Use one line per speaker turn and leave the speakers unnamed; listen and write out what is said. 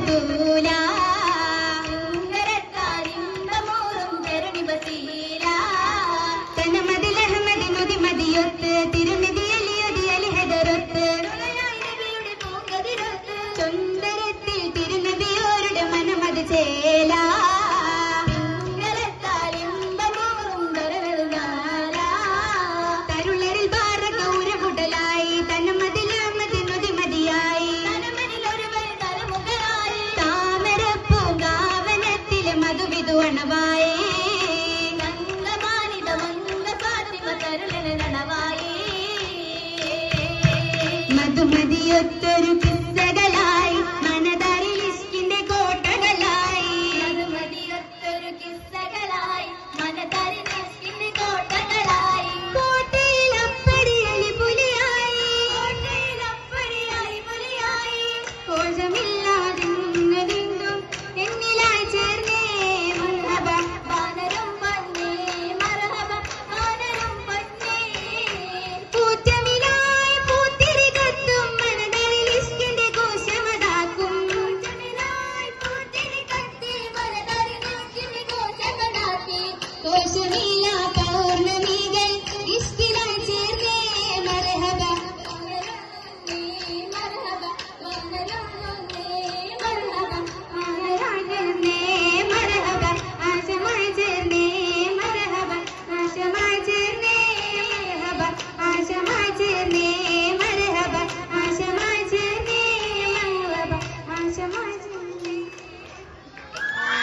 ബത്തൂല സുന്ദരത്താരിമ്പമോറും തരുണി ബസീല തനമതിൽ അഹമ്മദ് മുതി മതിയൊത്ത് തിരുനിധി അലിയൊതി അലിഹദറൊത്ത് ചൊന്തരത്തിൽ തിരുനബിയോരുടെ മനമത് ചേല തരുളരിൽ പാറക ഉരപുടലായി തനമതിൽ അഹമ്മദ് മുതി മതിയായി താമരപ്പൂങ്കാവനത്തിലെ മധുവിധു അണവായി മധുമതിയൊത്തൊരു കിസ്സകളായി മനതാരിൽ ഇഷ്കിന്റെ കോട്ടകളായി മധുമതിയൊത്തൊരു കിസ്സകളായി മനതാരിൽ ഇഷ്കിന്റെ കോട്ടകളായി കോട്ടയിൽ അപ്പടിയലി പുലിയായി കോശമില്ലാതെ നിന്നതെന്തും എന്നിലായി ചേർന്നേ മർഹബ വാനരം പന്നേ മർഹബ വാനരം പന്നേ പൂറ്റമിലായി പൂത്തിരി കത്തും മനതാരിൽ ഇഷ്കിന്റെ കോശമതാക്കും പൂറ്റമിലായി പൂത്തിരി കത്തി മനതാരിൽ ഇഷ്കിന്റെ കോശമതാക്കി കോശമി